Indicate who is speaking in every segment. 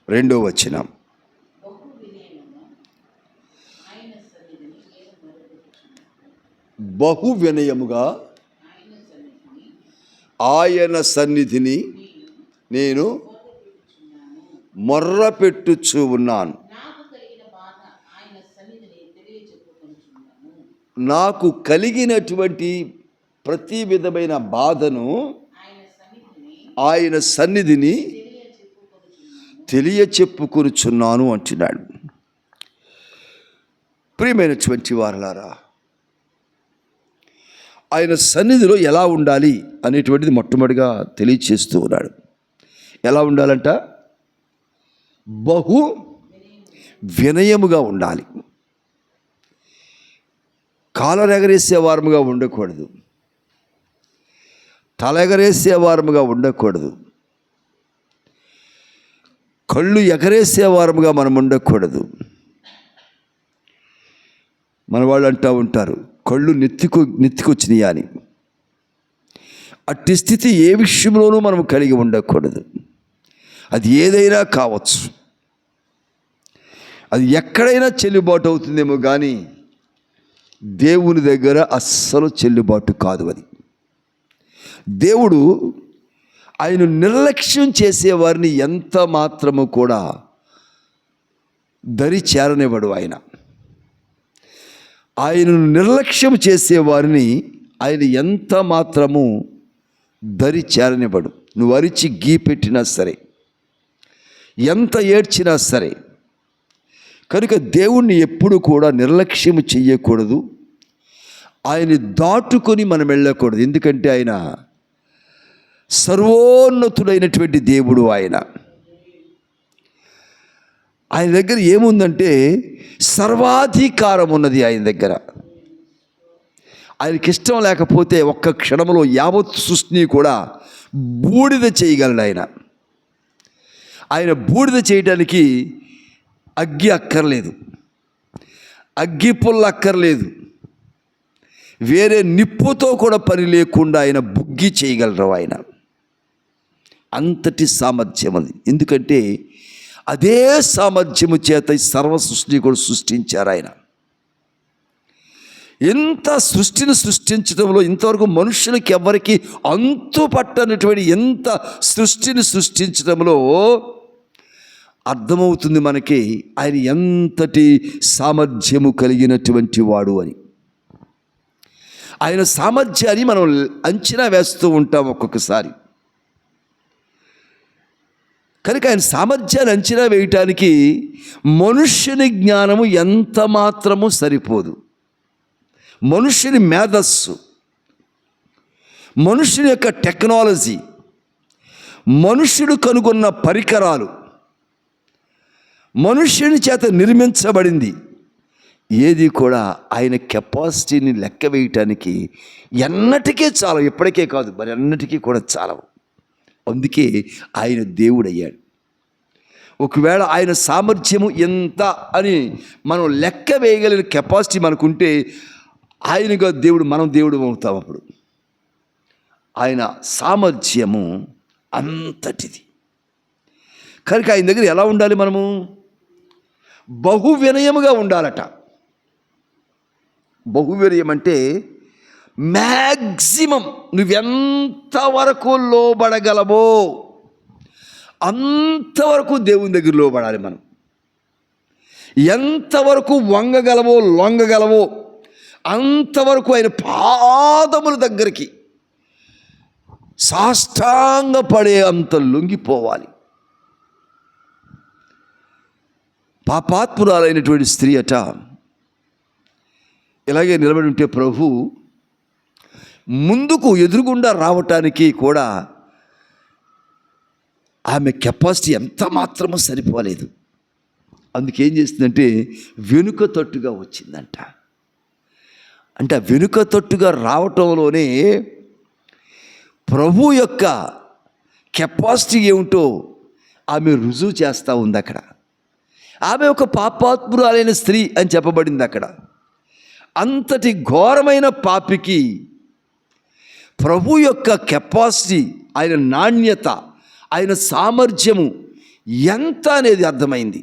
Speaker 1: రెండో వచనం. బహు వినయముగా ఆయన సన్నిధిని నేను మొర్ర పెట్టుచు ఉన్నాను. నాకు కలిగినటువంటి ప్రతి విధమైన బాధను ఆయన సన్నిధిని తెలియచెప్పుకొనుచున్నాను అంటున్నాడు. ప్రియమైనటువంటి వారలారా, ఆయన సన్నిధిలో ఎలా ఉండాలి అనేటువంటిది మొట్టమొదటిగా తెలియచేస్తూ ఉన్నాడు. ఎలా ఉండాలంట? బహు వినయముగా ఉండాలి. కాలరెగరేసే వారముగా ఉండకూడదు, తలెగరేసే వారముగా ఉండకూడదు, కళ్ళు ఎగరేసే వారముగా మనం ఉండకూడదు. మన వాళ్ళు అంటూ ఉంటారు, కళ్ళు నెత్తికొచ్చినాయి అని. అట్టి స్థితి ఏ విషయంలోనూ మనం కలిగి ఉండకూడదు. అది ఏదైనా కావచ్చు, అది ఎక్కడైనా చెల్లుబాటు అవుతుందేమో కానీ దేవుని దగ్గర అస్సలు చెల్లుబాటు కాదు. అది దేవుడు ఆయన నిర్లక్ష్యం చేసేవారిని ఎంత మాత్రము కూడా దరి చేరనివ్వడు. ఆయనను నిర్లక్ష్యం చేసేవారిని ఆయన ఎంత మాత్రము దరి చేరనివ్వడు. నువ్వు అరిచి గీ పెట్టినా సరే, ఎంత ఏడ్చినా సరే. కనుక దేవుణ్ణి ఎప్పుడు కూడా నిర్లక్ష్యం చెయ్యకూడదు, ఆయన్ని దాటుకొని మనం వెళ్ళకూడదు. ఎందుకంటే ఆయన సర్వోన్నతుడైనటువంటి దేవుడు. ఆయన దగ్గర ఏముందంటే సర్వాధికారం ఉన్నది ఆయన దగ్గర. ఆయనకి ఇష్టం లేకపోతే ఒక్క క్షణంలో యావత్ సృష్టిని కూడా బూడిద చేయగలడు. ఆయన బూడిద చేయడానికి అగ్గి అక్కర్లేదు, అగ్గి పుల్ల అక్కర్లేదు, వేరే నిప్పుతో కూడా పని లేకుండా ఆయన బుగ్గి చేయగలరు. అంతటి సామర్థ్యం అది. ఎందుకంటే అదే సామర్థ్యము చేత ఈ సర్వ సృష్టిని కూడా సృష్టించారు ఆయన. ఎంత సృష్టిని సృష్టించడంలో ఇంతవరకు మనుషులకి ఎవరికి అంతు పట్టనటువంటి ఎంత సృష్టిని సృష్టించడంలో అర్థమవుతుంది మనకి ఆయన ఎంతటి సామర్థ్యము కలిగినటువంటి వాడు అని. ఆయన సామర్థ్యాన్ని మనం అంచనా వేస్తూ ఉంటాం ఒక్కొక్కసారి. కనుక ఆయన సామర్థ్యాన్ని అంచనా వేయటానికి మనుష్యుని జ్ఞానము ఎంత మాత్రము సరిపోదు. మనుష్యుని మేధస్సు, మనుష్యుని యొక్క టెక్నాలజీ, మనుష్యుడు కనుగొన్న పరికరాలు, మనుష్యుని చేత నిర్మించబడింది ఏది కూడా ఆయన కెపాసిటీని లెక్క వేయటానికి ఎన్నటికీ చాలవు. ఎప్పటికే కాదు, మరి అన్నిటికీ కూడా చాలవు. అందుకే ఆయన దేవుడు అయ్యాడు. ఒకవేళ ఆయన సామర్థ్యము ఎంత అని మనం లెక్క వేయగలిగిన కెపాసిటీ మనకుంటే ఆయనగా దేవుడు, మనం దేవుడు అవుతాం. అప్పుడు ఆయన సామర్థ్యము అంతటిది. కనుక ఆయన దగ్గర ఎలా ఉండాలి? మనము బహు వినయముగా ఉండాలట. బహు వినయం అంటే మ్యాక్సిమం నువ్వెంతవరకు లోబడగలవో అంతవరకు దేవుని దగ్గర లోబడాలి మనం. ఎంతవరకు వంగగలవో లొంగగలవో అంతవరకు ఆయన పాదముల దగ్గరికి సాష్టాంగపడే అంత లొంగిపోవాలి. పాపాత్మురాలైనటువంటి స్త్రీ అట ఇలాగే నిలబడి ఉంటే ప్రభు ముందుకు ఎదురుగుండా రావటానికి కూడా ఆమె కెపాసిటీ ఎంత మాత్రమూ సరిపోలేదు. అందుకేం చేసిందంటే వెనుక తట్టుగా వచ్చిందంట. అంటే ఆ వెనుక తట్టుగా రావటంలోనే ప్రభు యొక్క కెపాసిటీ ఏమిటో ఆమె రుజువు చేస్తూ ఉంది. అక్కడ ఆమె ఒక పాపాత్మురాలైన స్త్రీ అని చెప్పబడింది. అక్కడ అంతటి ఘోరమైన పాపికి ప్రభు యొక్క కెపాసిటీ, ఆయన నాణ్యత, ఆయన సామర్థ్యము ఎంత అనేది అర్థమైంది.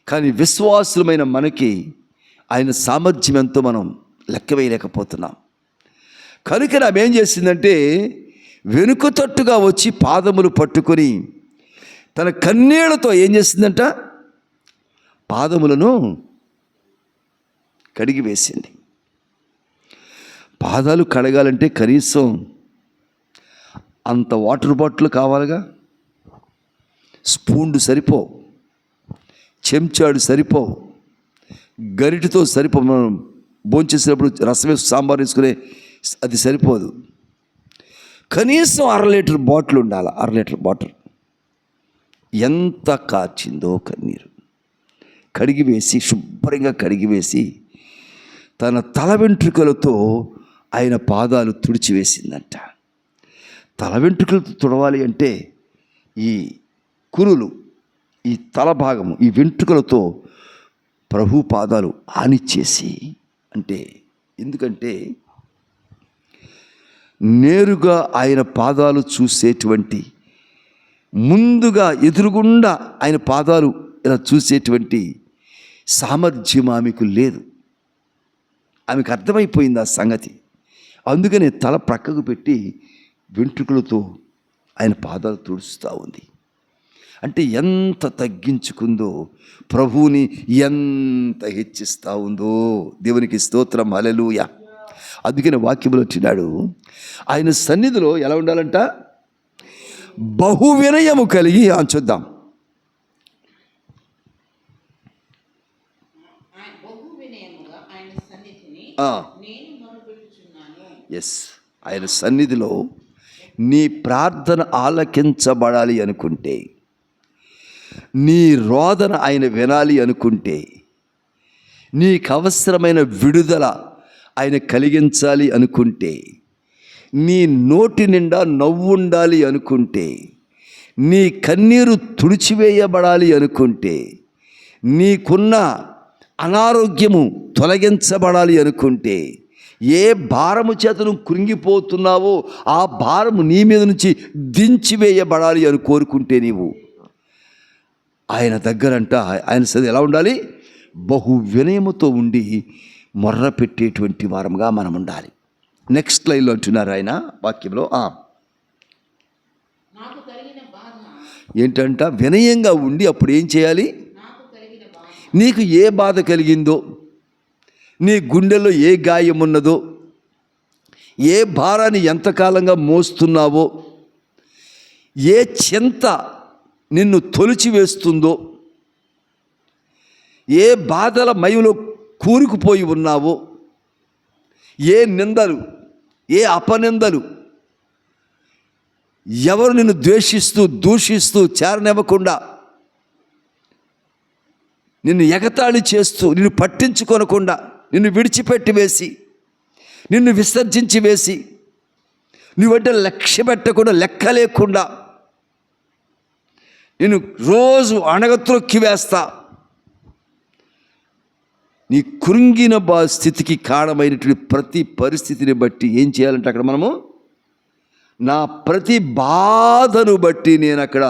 Speaker 1: కానీ విశ్వాసులమైన మనకి ఆయన సామర్థ్యం ఎంతో మనం లెక్క వేయలేకపోతున్నాం. కనుక ఆమె ఏం చేసిందంటే వెనుక తట్టుగా వచ్చి పాదములు పట్టుకొని తన కన్నీళ్లతో ఏం చేసిందంట, పాదములను కడిగి వేసింది. పాదాలు కడగాలంటే కనీసం అంత వాటర్ బాటిల్ కావాలిగా. స్పూన్లు సరిపోవు, చెంచాడు సరిపోవు, గరిటితో సరిపో. మనం భోంచేసినప్పుడు రసం వేసి సాంబార్ వేసుకునే అది సరిపోదు. కనీసం 1/2 లీటర్ బాటిల్ ఉండాలి. 1/2 లీటర్ బాటిల్. ఎంత కార్చిందో కన్నీరు. కడిగివేసి, శుభ్రంగా కడిగివేసి తన తల వెంట్రుకలతో ఆయన పాదాలు తుడిచివేసిందంట. తల వెంట్రుకలతో తుడవాలి అంటే ఈ కురులు, ఈ తల భాగము, ఈ వెంట్రుకలతో ప్రభు పాదాలు ఆనిచ్చేసి, అంటే ఎందుకంటే నేరుగా ఆయన పాదాలు చూసేటువంటి, ముందుగా ఎదురుగుండా ఆయన పాదాలు ఇలా చూసేటువంటి సామర్థ్యం ఆమెకు లేదు. ఆమెకు అర్థమైపోయింది ఆ సంగతి. అందుకనే తల ప్రక్కకు పెట్టి వెంట్రుకలతో ఆయన పాదాలు తుడుస్తూ ఉంది. అంటే ఎంత తగ్గించుకుందో, ప్రభువుని ఎంత హెచ్చిస్తూ ఉందో. దేవునికి స్తోత్రం, హల్లెలూయా. అందుకనే వాక్యములో వచ్చినాడు, ఆయన సన్నిధిలో ఎలా ఉండాలంట, బహు వినయము కలిగి. చూద్దాం, ఎస్, ఆయన సన్నిధిలో నీ ప్రార్థన ఆలకించబడాలి అనుకుంటే, నీ రోదన ఆయన వినాలి అనుకుంటే, నీకు అవసరమైన విడుదల ఆయన కలిగించాలి అనుకుంటే, నీ నోటి నిండా నవ్వు ఉండాలి అనుకుంటే, నీ కన్నీరు తుడిచివేయబడాలి అనుకుంటే, నీకున్న అనారోగ్యము తొలగించబడాలి అనుకుంటే, ఏ భారము చేత నువ్వు కృంగిపోతున్నావో ఆ భారము నీ మీద నుంచి దించివేయబడాలి అని కోరుకుంటే, నీవు ఆయన దగ్గరంట, ఆయన సది ఎలా ఉండాలి, బహు వినయముతో ఉండి మొర్ర పెట్టేటువంటి వారముగా మనం ఉండాలి. నెక్స్ట్ లైన్లో అంటున్నారు ఆయన వాక్యంలో, ఏంటంట, వినయంగా ఉండి అప్పుడు ఏం చేయాలి, నీకు ఏ బాధ కలిగిందో, నీ గుండెల్లో ఏ గాయం ఉన్నదో, ఏ భారాన్ని ఎంతకాలంగా మోస్తున్నావో, ఏ చింత నిన్ను తొలిచివేస్తుందో, ఏ బాధల మయంలో కూరుకుపోయి ఉన్నావో, ఏ నిందలు, ఏ అపనిందలు, ఎవరు నిన్ను ద్వేషిస్తూ దూషిస్తూ చేరనివ్వకుండా నిన్ను ఎగతాళి చేస్తూ నిన్ను పట్టించుకొనకుండా నిన్ను విడిచిపెట్టి వేసి నిన్ను విసర్జించి వేసి నువ్వంటే లక్ష్య పెట్టకుండా లెక్క లేకుండా నిన్ను రోజు అణగత్రొక్కి వేస్తా, నీ కృంగిన స్థితికి కారణమైనటువంటి ప్రతి పరిస్థితిని బట్టి ఏం చేయాలంటే అక్కడ మనము, నా ప్రతి బాధను బట్టి నేను అక్కడ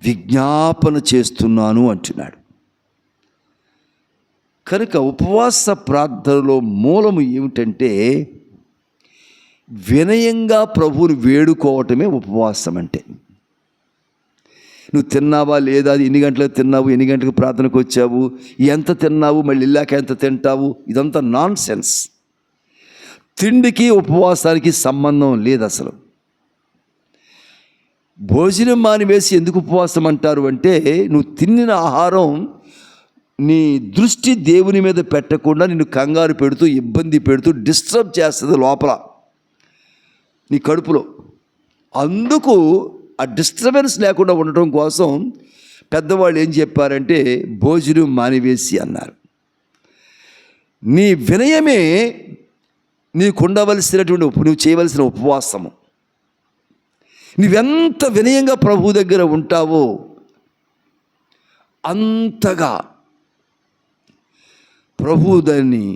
Speaker 1: విజ్ఞాపన చేస్తున్నాను అంటున్నాడు. కనుక ఉపవాస ప్రార్థనలో మూలము ఏమిటంటే వినయంగా ప్రభువుని వేడుకోవటమే ఉపవాసం అంటే. నువ్వు తిన్నావా లేదా, అది ఎన్ని గంటలకు తిన్నావు, ఎన్ని గంటలకు ప్రార్థనకు వచ్చావు, ఎంత తిన్నావు, మళ్ళీ ఇల్లాక ఎంత తింటావు, ఇదంతా నాన్ సెన్స్. తిండికి ఉపవాసానికి సంబంధం లేదు అసలు. భోజనం మానివేసి ఎందుకు ఉపవాసం అంటారు అంటే, నువ్వు తిన్న ఆహారం నీ దృష్టి దేవుని మీద పెట్టకుండా నిన్ను కంగారు పెడుతూ ఇబ్బంది పెడుతూ డిస్టర్బ్ చేస్తుంది లోపల నీ కడుపులో. అందుకు ఆ డిస్టర్బెన్స్ లేకుండా ఉండటం కోసం పెద్దవాళ్ళు ఏం చెప్పారంటే భోజనం మానివేసి అన్నారు. నీ వినయమే నీకు ఉండవలసినటువంటి నువ్వు చేయవలసిన ఉపవాసము. నువ్వెంత వినయంగా ప్రభు దగ్గర ఉంటావో అంతగా ప్రభు దాన్ని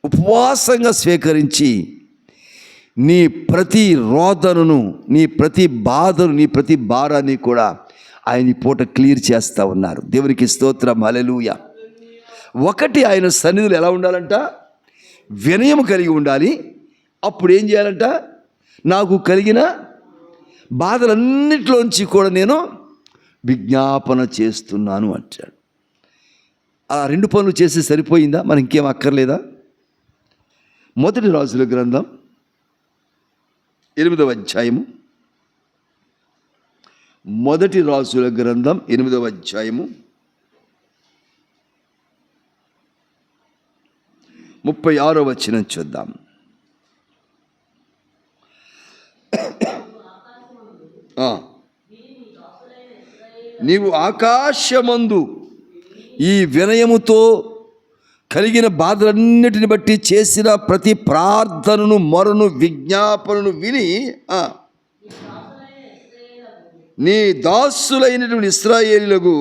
Speaker 1: ఉపవాసంగా స్వీకరించి నీ ప్రతి రోదనను, నీ ప్రతి బాధను, నీ ప్రతి భారాన్ని కూడా ఆయన ఈ పూట క్లియర్ చేస్తూ ఉన్నారు. దేవునికి స్తోత్రం, హల్లెలూయా. ఒకటి, ఆయన సన్నిధిలో ఎలా ఉండాలంట? వినయం కలిగి ఉండాలి. అప్పుడు ఏం చేయాలంట? నాకు కలిగిన బాధలన్నిటిలోంచి కూడా నేను విజ్ఞాపన చేస్తున్నాను అంటాడు. ఆ రెండు పనులు చేసి సరిపోయిందా? మరి ఇంకేం అక్కర్లేదా? మొదటి రాజుల గ్రంథం 8వ అధ్యాయము, మొదటి రాజుల గ్రంథం 8వ అధ్యాయము 36వ వచనం చూద్దాం. నీవు ఆకాశమందు ఈ వినయముతో కలిగిన బాధలన్నిటిని బట్టి చేసిన ప్రతి ప్రార్థనను, మొరను, విజ్ఞాపనను విని నీ దాసులైనటువంటి ఇశ్రాయేలీయులకు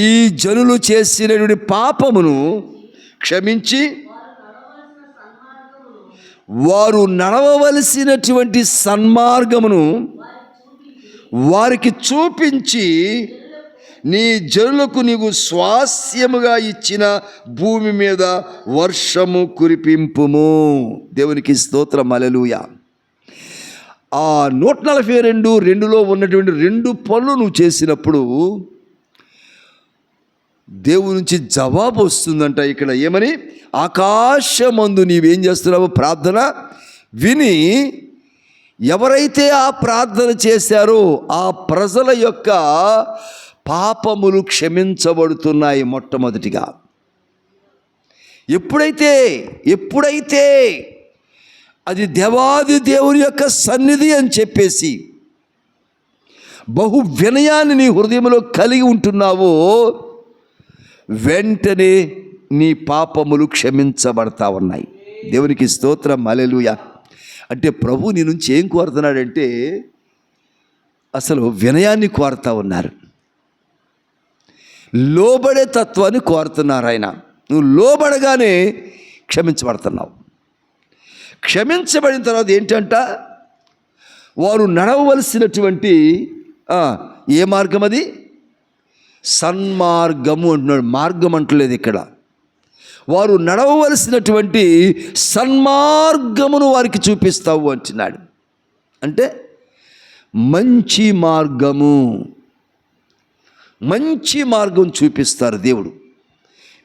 Speaker 1: ఈ జనులు చేసినటువంటి పాపమును క్షమించి వారు నడవవలసినటువంటి సన్మార్గమును వారికి చూపించి నీ జనులకు నీవు స్వాస్యముగా ఇచ్చిన భూమి మీద వర్షము కురిపింపుము. దేవునికి స్తోత్రం, హల్లెలూయా. ఆ 142:2లో ఉన్నటువంటి రెండు పనులు నువ్వు చేసినప్పుడు దేవుని నుంచి జవాబు వస్తుందంట. ఇక్కడ ఏమని? ఆకాశమందు నీవేం చేస్తున్నావు? ప్రార్థన విని, ఎవరైతే ఆ ప్రార్థన చేశారో ఆ ప్రజల యొక్క పాపములు క్షమించబడుతున్నాయి. మొట్టమొదటిగా ఎప్పుడైతే అది దేవాది దేవుని యొక్క సన్నిధి అని చెప్పేసి బహు వినయాన్ని నీ హృదయంలో కలిగి ఉంటున్నావో వెంటనే నీ పాపములు క్షమించబడతా ఉన్నాయి. దేవునికి స్తోత్రం, హల్లెలూయా. అంటే ప్రభు నీ నుంచి ఏం కోరుతున్నాడంటే అసలు వినయాన్ని కోరుతా ఉన్నారు, లోబడే తత్వాన్ని కోరుతున్నారు ఆయన. నువ్వు లోబడగానే క్షమించబడుతున్నావు. క్షమించబడిన తర్వాత ఏంటంట? వారు నడవవలసినటువంటి ఏ మార్గం? అది సన్మార్గము అంటున్నాడు. మార్గం అంటలేదు ఇక్కడ. వారు నడవవలసినటువంటి సన్మార్గమును వారికి చూపిస్తావు అంటున్నాడు. అంటే మంచి మార్గం చూపిస్తారు దేవుడు.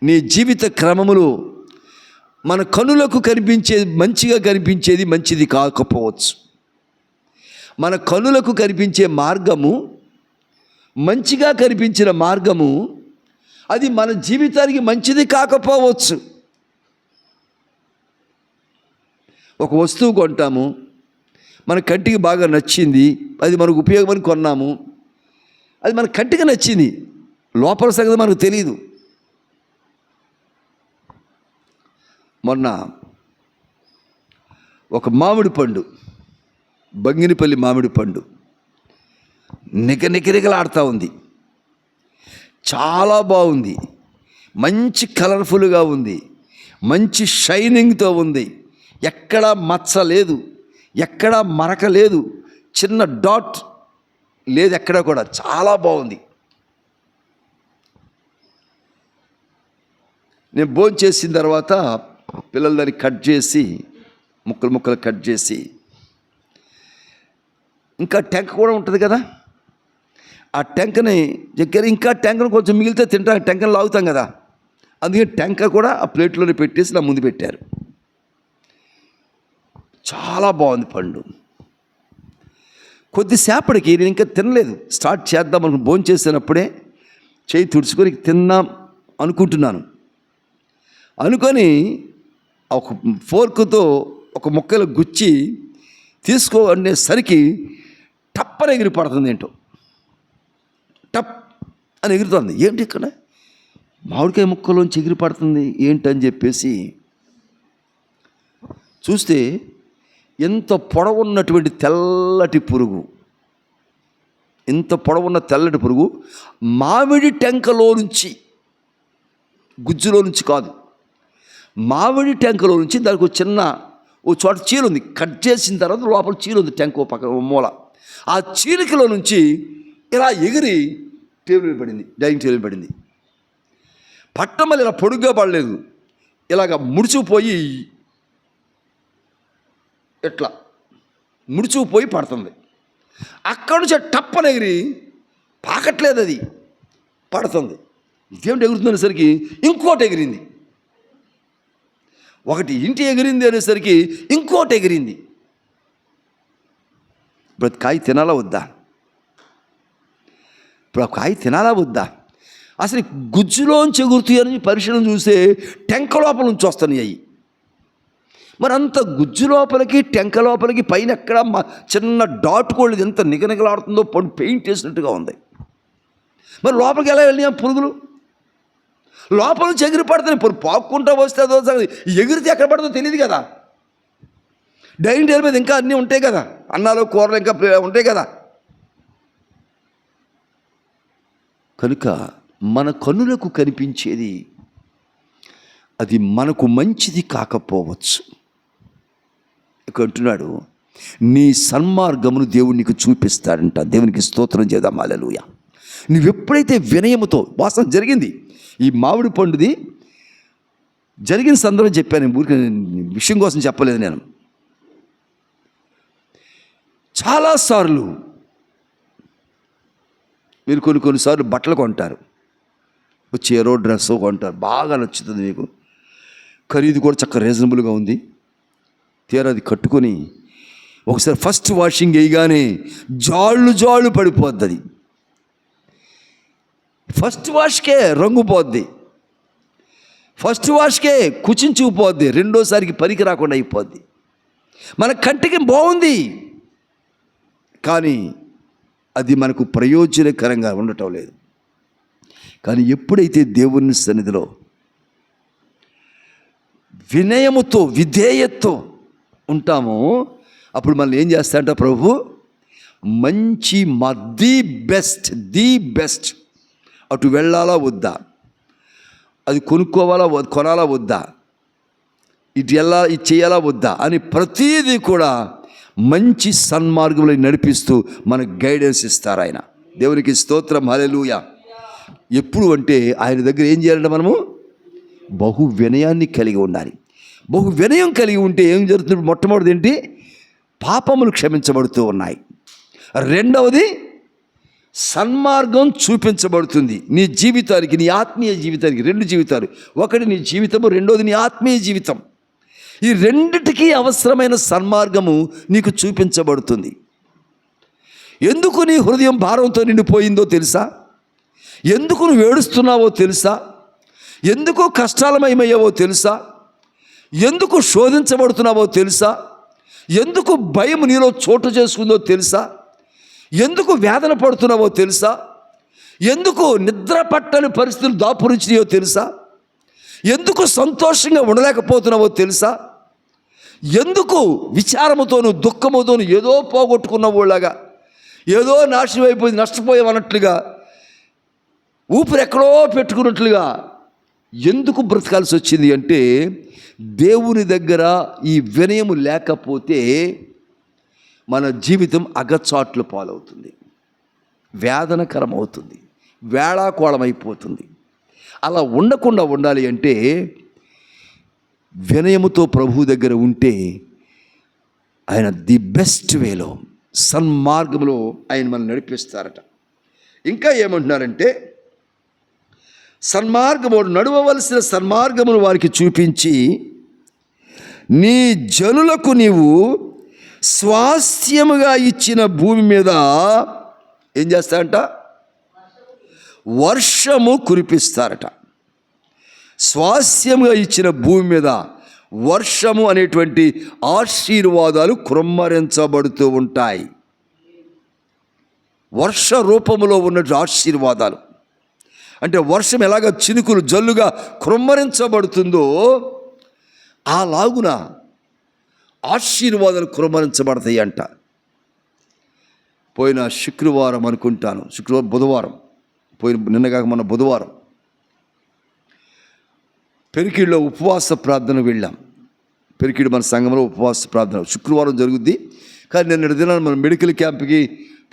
Speaker 1: నీ జీవిత క్రమములో మన కనులకు కనిపించేది, మంచిగా కనిపించేది మంచిది కాకపోవచ్చు. మన కనులకు కనిపించే మార్గము, మంచిగా కనిపించిన మార్గము, అది మన జీవితానికి మంచిది కాకపోవచ్చు. ఒక వస్తువు కొంటాము, మన కంటికి బాగా నచ్చింది, అది మనకు ఉపయోగమని కొన్నాము, అది మన కంటికి నచ్చింది, లోపల సంగతి మనకు తెలియదు. మొన్న ఒక మామిడి పండు, బంగినపల్లి మామిడి పండు నిగనిగలాడుతూ ఉంది. చాలా బాగుంది, మంచి కలర్ఫుల్గా ఉంది, మంచి షైనింగ్తో ఉంది. ఎక్కడ మచ్చ లేదు, ఎక్కడ మరక లేదు, చిన్న డాట్ లేదు ఎక్కడ కూడా. చాలా బాగుంది. నేను భోజనం చేసిన తర్వాత పిల్లలు దాన్ని కట్ చేసి, ముక్కలు కట్ చేసి, ఇంకా టెంక కూడా ఉంటుంది కదా, ఆ టెంకని దగ్గర ఇంకా టెంకను కొంచెం మిగిలితే తింటా, టెంకను లాగుతాం కదా, అందుకే టెంక కూడా ఆ ప్లేట్లోనే పెట్టేసి నా ముందు పెట్టారు. చాలా బాగుంది పండు. కొద్దిసేపటికి నేను ఇంకా తినలేదు, స్టార్ట్ చేద్దాం అనుకుని భోజనం చేసినప్పుడే చేయి తుడుచుకొని తిన్నాం అనుకొని ఒక ఫోర్కుతో ఒక ముక్కలు గుచ్చి తీసుకోనేసరికి టప్పన ఎగిరి పడుతుంది. ఏంటో టప్ అని ఎగురుతుంది. ఏంటి ఇక్కడ మామిడికాయ ముక్కలోంచి ఎగిరి పడుతుంది ఏంటని చెప్పేసి చూస్తే ఎంత పొడవున్నటువంటి తెల్లటి పురుగు, ఇంత పొడవున్న తెల్లటి పురుగు మామిడి టెంకలో నుంచి, గుజ్జులో నుంచి కాదు, మామిడి టెంకలో నుంచి దానికి ఒక చిన్న ఓ చోట చీల ఉంది, కట్ చేసిన తర్వాత లోపల చీల ఉంది, ట్యాంక్ ఓ పక్కన ఓ మూల. ఆ చీలికలో నుంచి ఇలా ఎగిరి టేబుల్ పడింది, డైనింగ్ టేబుల్ పడింది. పట్టం వల్ల ఇలా పొడుగ్గా పడలేదు, ఇలాగ ముడుచుకుపోయి ఎట్లా ముడుచుకుపోయి పడుతుంది. అక్కడ నుంచి టప్పని ఎగిరి పాకట్లేదు, అది పడుతుంది. ఇదేమిటి ఎగురుతుంది అనేసరికి ఇంకోటి ఎగిరింది. ఒకటి ఇంటి ఎగిరింది అనేసరికి ఇంకోటి ఎగిరింది. ఇప్పుడు కాయ తినాలా వద్దా? ఇప్పుడు ఆ కాయ తినాలా వద్దా? అసలు గుజ్జులోంచి ఎగురుతాయని పరిశీలన చూస్తే టెంక లోపల నుంచి వస్తున్నాయి అవి. మరి అంత గుజ్జు లోపలికి టెంక లోపలికి పైన ఎక్కడ చిన్న డాట్ కోళ్ళు ఎంత నిగనిగలాడుతుందో, పెయింట్ వేసినట్టుగా ఉంది. మరి లోపలికి ఎలా వెళ్ళినా పురుగులు లోపల నుంచి ఎగిరి పడుతుంది. పాక్కుంటూ వస్తే అదో ఎగిరితే ఎక్కడ పడుతుందో తెలియదు కదా. డైనింగ్ టేబుల్ మీద ఇంకా అన్నీ ఉంటాయి కదా, అన్నాలు కూరలు ఇంకా ఉంటాయి కదా. కనుక మన కన్నులకు కనిపించేది అది మనకు మంచిది కాకపోవచ్చు. ఇక్కడ అంటున్నాడు, నీ సన్మార్గమును దేవుడు నీకు చూపిస్తాడంట. దేవునికి స్తోత్రం చేద్దాం, హల్లెలూయా. నువ్వెప్పుడైతే వినయముతో, వాస్తవం జరిగింది, ఈ మామిడి పండుది జరిగిన సందర్భం చెప్పాను, ఊరికి విషయం కోసం చెప్పలేదు నేను. చాలాసార్లు మీరు కొన్నిసార్లు బట్టలు కొంటారు, చీరో డ్రెస్సో కొంటారు, బాగా నచ్చుతుంది మీకు, ఖరీదు కూడా చక్కగా రీజనబుల్గా ఉంది. తీరా అది కట్టుకొని ఒకసారి ఫస్ట్ వాషింగ్ వేయగానే జాళ్ళు పడిపోద్ది. అది ఫస్ట్ వాష్కే రంగు పోద్ది, ఫస్ట్ వాష్కే కుచించుకుపోద్ది, రెండోసారికి పనికి రాకుండా అయిపోద్ది. మన కంటికి బాగుంది కానీ అది మనకు ప్రయోజనకరంగా ఉండటం లేదు. కానీ ఎప్పుడైతే దేవుని సన్నిధిలో వినయముతో విధేయతతో ఉంటామో అప్పుడు మనల్ని ఏం చేస్తాడంట ప్రభు, మంచి ది బెస్ట్ అటు వెళ్ళాలా వద్దా, అది కొనాలా వద్దా, ఇది చేయాలా వద్దా అని ప్రతీది కూడా మంచి సన్మార్గంలో నడిపిస్తూ మనకు గైడెన్స్ ఇస్తారు ఆయన. దేవునికి స్తోత్రం, హల్లెలూయా. ఎప్పుడు అంటే ఆయన దగ్గర ఏం చేయాలంటే మనము బహు వినయాన్ని కలిగి ఉండాలి. బహు వినయం కలిగి ఉంటే ఏం జరుగుతుంది? మొట్టమొదటిది ఏంటి? పాపములు క్షమించబడుతూ ఉన్నాయి. రెండవది సన్మార్గం చూపించబడుతుంది నీ జీవితానికి, నీ ఆత్మీయ జీవితానికి. రెండు జీవితాలు, ఒకటి నీ జీవితము, రెండవది నీ ఆత్మీయ జీవితం. ఈ రెండిటికీ అవసరమైన సన్మార్గము నీకు చూపించబడుతుంది. ఎందుకు నీ హృదయం భారంతో నిండిపోయిందో తెలుసా? ఎందుకు నువ్వు ఏడుస్తున్నావో తెలుసా? ఎందుకు కష్టాలమయమయ్యావో తెలుసా? ఎందుకు శోధించబడుతున్నావో తెలుసా? ఎందుకు భయం నీలో చోటు చేసుకుందో తెలుసా? ఎందుకు వేదన పడుతున్నావో తెలుసా? ఎందుకు నిద్ర పట్టని పరిస్థితులు దాపురించినాయో తెలుసా? ఎందుకు సంతోషంగా ఉండలేకపోతున్నావో తెలుసా? ఎందుకు విచారముతోనూ దుఃఖముతోనూ ఏదో పోగొట్టుకున్న వాళ్ళగా, ఏదో నాశనం అయిపోయి నష్టపోయామన్నట్లుగా, ఊపిరి ఎక్కడో పెట్టుకున్నట్లుగా ఎందుకు బ్రతకాల్సి వచ్చింది అంటే దేవుని దగ్గర ఈ వినయము లేకపోతే మన జీవితం అగచాట్లు పాలవుతుంది, వేదనకరం అవుతుంది, వేళాకోళమైపోతుంది. అలా ఉండకుండా ఉండాలి అంటే వినయముతో ప్రభు దగ్గర ఉంటే ఆయన ది బెస్ట్ వేలో, సన్మార్గంలో ఆయన మనం నడిపిస్తారట. ఇంకా ఏమంటున్నారంటే నడవవలసిన సన్మార్గమును వారికి చూపించి నీ జనులకు నీవు స్వాస్థ్యముగా ఇచ్చిన భూమి మీద ఏం చేస్తారంట? వర్షము కురిపిస్తారట. స్వాస్థ్యముగా ఇచ్చిన భూమి మీద వర్షము అనేటువంటి ఆశీర్వాదాలు కుమ్మరించబడుతూ ఉంటాయి. వర్ష రూపములో ఉన్నటువంటి ఆశీర్వాదాలు అంటే వర్షం ఎలాగ చినుకులు జల్లుగా కుమ్మరించబడుతుందో అలాగున ఆశీర్వాదాలు కుమ్మరించబడతాయి అంట. పోయిన శుక్రవారం అనుకుంటాను, బుధవారం, నిన్నగాక మొన్న బుధవారం పెరికిళ్ళలో ఉపవాస ప్రార్థన వెళ్ళాం. పెరికిడి మన సంఘంలో ఉపవాస ప్రార్థన శుక్రవారం జరుగుద్ది. కానీ నేను దినాన్ని మన మెడికల్ క్యాంప్కి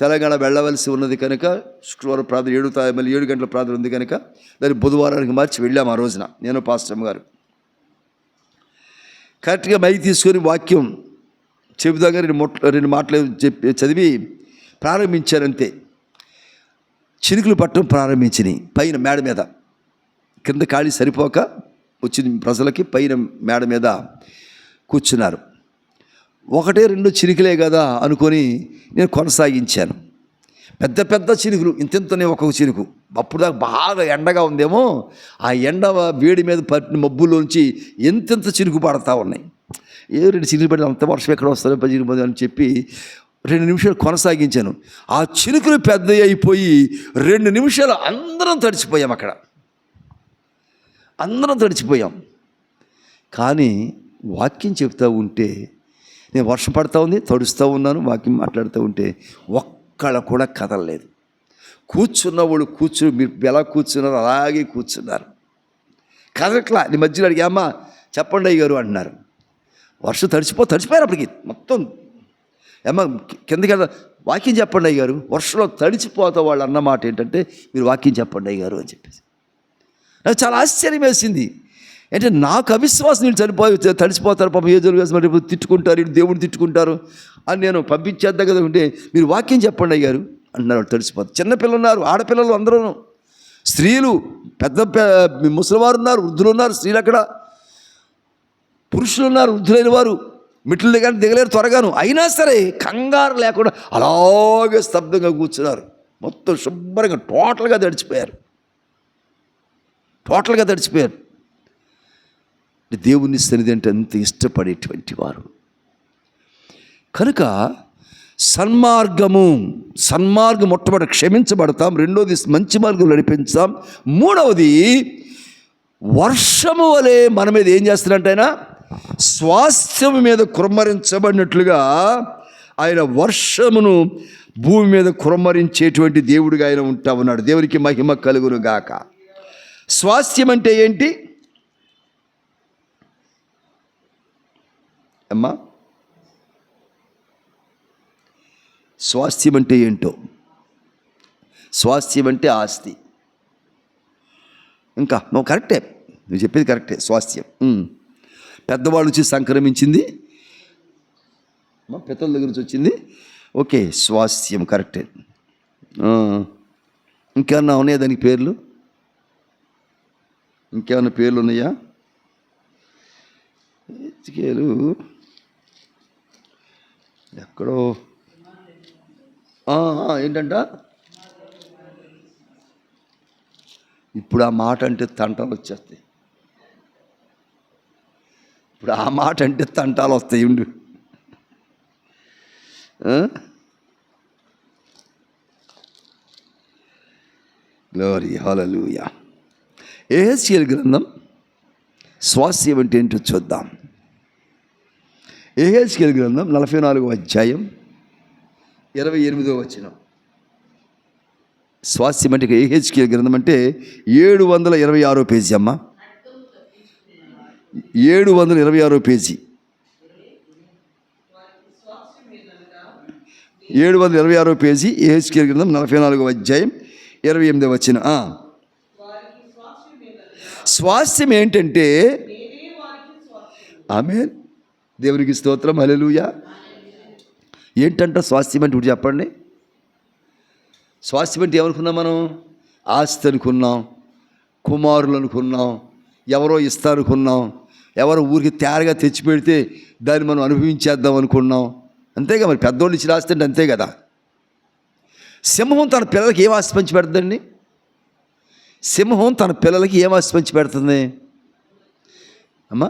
Speaker 1: తెలంగాణ వెళ్ళవలసి ఉన్నది కనుక శుక్రవారం ప్రార్థన మళ్ళీ 7 గంటల ప్రార్థన ఉంది కనుక దాన్ని బుధవారానికి మార్చి వెళ్ళాము. ఆ రోజున నేను పాస్టర్ గారు కరెక్ట్గా మైక్ తీసుకొని వాక్యం చెబుదాగా 2 మాటలు చదివి ప్రారంభించారంతే. చినుకులు పట్టడం ప్రారంభించినాయి పైన మేడ మీద. కింద ఖాళీ సరిపోక వచ్చిన ప్రజలకి పైన మేడ మీద కూర్చున్నారు. 1-2 చినుకులే కదా అనుకొని నేను కొనసాగించాను. పెద్ద పెద్ద చినుకులు ఇంతనే ఒక్కొక్క చినుకు. అప్పుడు దాకా బాగా ఎండగా ఉందేమో, ఆ ఎండ వేడి మీద పట్టిన మబ్బుల్లోంచి ఎంతెంత చినుకు పడతా ఉన్నాయి. 2 చినుకులు పడి అంత వర్షం ఎక్కడ వస్తుందో 10 అని చెప్పి 2 నిమిషాలు కొనసాగించాను. ఆ చినుకులు పెద్ద అయిపోయి 2 నిమిషాలు అందరం తడిచిపోయాం. అక్కడ అందరం తడిచిపోయాం. కానీ వాక్యం చెప్తూ ఉంటే నేను వర్షం పడుతూ ఉంది, తడుస్తూ ఉన్నాను, వాక్యం మాట్లాడుతూ ఉంటే ఒక్కళ్ళ కూడా కదలలేదు. కూర్చున్న వాళ్ళు మీరు ఎలా కూర్చున్నారు అలాగే కూర్చున్నారు, కదలట్లా. నీ మధ్యలో అడిగి అమ్మ చెప్పండి అయ్య గారు అంటున్నారు. వర్షం తడిచిపోయారు అప్పటికి మొత్తం. అమ్మ కిందకి వాక్యం చెప్పండి అయ్య గారు. వర్షంలో తడిచిపోతా వాళ్ళు అన్నమాట ఏంటంటే మీరు వాక్యం చెప్పండి అయ్య గారు అని చెప్పేసి. నాకు చాలా ఆశ్చర్యం వేసింది. అంటే నాకు అవిశ్వాసం వీళ్ళు తడిచిపోతారు పాపం, ఏ జోలు వేసి మరి తిట్టుకుంటారు, వీళ్ళు దేవుడిని తిట్టుకుంటారు అని నేను పంపించేద్దా కదా ఉంటే మీరు వాక్యం చెప్పండి అయ్యారు అంటున్నారు. వాళ్ళు తడిచిపోతారు. చిన్నపిల్లలు ఉన్నారు, ఆడపిల్లలు అందరూ, స్త్రీలు, పెద్ద ముసలివారు ఉన్నారు, వృద్ధులు ఉన్నారు, స్త్రీలు అక్కడ, పురుషులు ఉన్నారు, వృద్ధులైన వారు మెట్లు దిగలేరు త్వరగాను. అయినా సరే కంగారు లేకుండా అలాగే స్తబ్దంగా కూర్చున్నారు. మొత్తం శుభ్రంగా టోటల్గా తడిచిపోయారు. దేవుని సన్నిధి అంటే అంత ఇష్టపడేటువంటి వారు కనుక సన్మార్గం మొట్టమొదటి క్షమించబడతాం, రెండోది మంచి మార్గం నడిపించాం, మూడవది వర్షము వలె మన మీద ఏం చేస్తారంటే ఆయన స్వాస్థ్యం మీద కుమ్మరించబడినట్లుగా ఆయన వర్షమును భూమి మీద కుమ్మరించేటువంటి దేవుడిగా ఆయన ఉంటా ఉన్నాడు. దేవునికి మహిమ కలుగును గాక. స్వాస్థ్యం అంటే ఏంటి అమ్మా? స్వాస్థ్యం అంటే ఏంటో? స్వాస్థ్యం అంటే ఆస్తి. ఇంకా నువ్వు కరెక్టే, నువ్వు చెప్పేది కరెక్టే. స్వాస్థ్యం పెద్దవాళ్ళ నుంచి సంక్రమించింది, పెద్దల దగ్గర నుంచి వచ్చింది. ఓకే, స్వాస్థ్యం కరెక్టే. ఇంకేమన్నా ఉన్నాయా దానికి పేర్లు? ఇంకేమన్నా పేర్లు ఉన్నాయా? ఎక్కడో ఏంటంట ఇప్పుడు ఆ మాట అంటే తంటాలు వచ్చేస్తాయి. ఇప్పుడు ఆ మాట అంటే తంటాలు వస్తాయి. ఉండు, గ్లోరీ హల్లెలూయా. యెహెజ్కేలు గ్రంథం స్వాస్థ్యం అంటే ఏంటో చూద్దాం. యెహెజ్కేలు గ్రంథం 44వ అధ్యాయం 28వ వచనం. స్వాస్థ్యం అంటే యెహెజ్కేలు గ్రంథం అంటే 726వ పేజీ అమ్మ, 726వ పేజీ, 726వ పేజీ యెహెజ్కేలు గ్రంథం 44వ అధ్యాయం 28వ వచనం. స్వాస్థ్యం ఏంటంటే ఆమేన్, దేవునికి స్తోత్రం, హల్లెలూయా. ఏంటంట స్వాస్థ్యం అంటే? ఇప్పుడు చెప్పండి. స్వాస్థ్యం అంటే ఏమనుకున్నాం మనం? ఆస్తి అనుకున్నాం, కుమారులు అనుకున్నాం, ఎవరో ఇస్తారనుకున్నాం, ఎవరో ఊరికి తేరగా తెచ్చిపెడితే దాన్ని మనం అనుభవించేద్దాం అనుకున్నాం. అంతేగా మరి, పెద్దోళ్ళు ఇచ్చి ఆస్తి అంటే అంతే కదా. సింహం తన పిల్లలకి ఏం ఆస్తి పంచి పెడుతుందండి? సింహం తన పిల్లలకి ఏం ఆస్తి పంచి పెడుతుంది అమ్మా?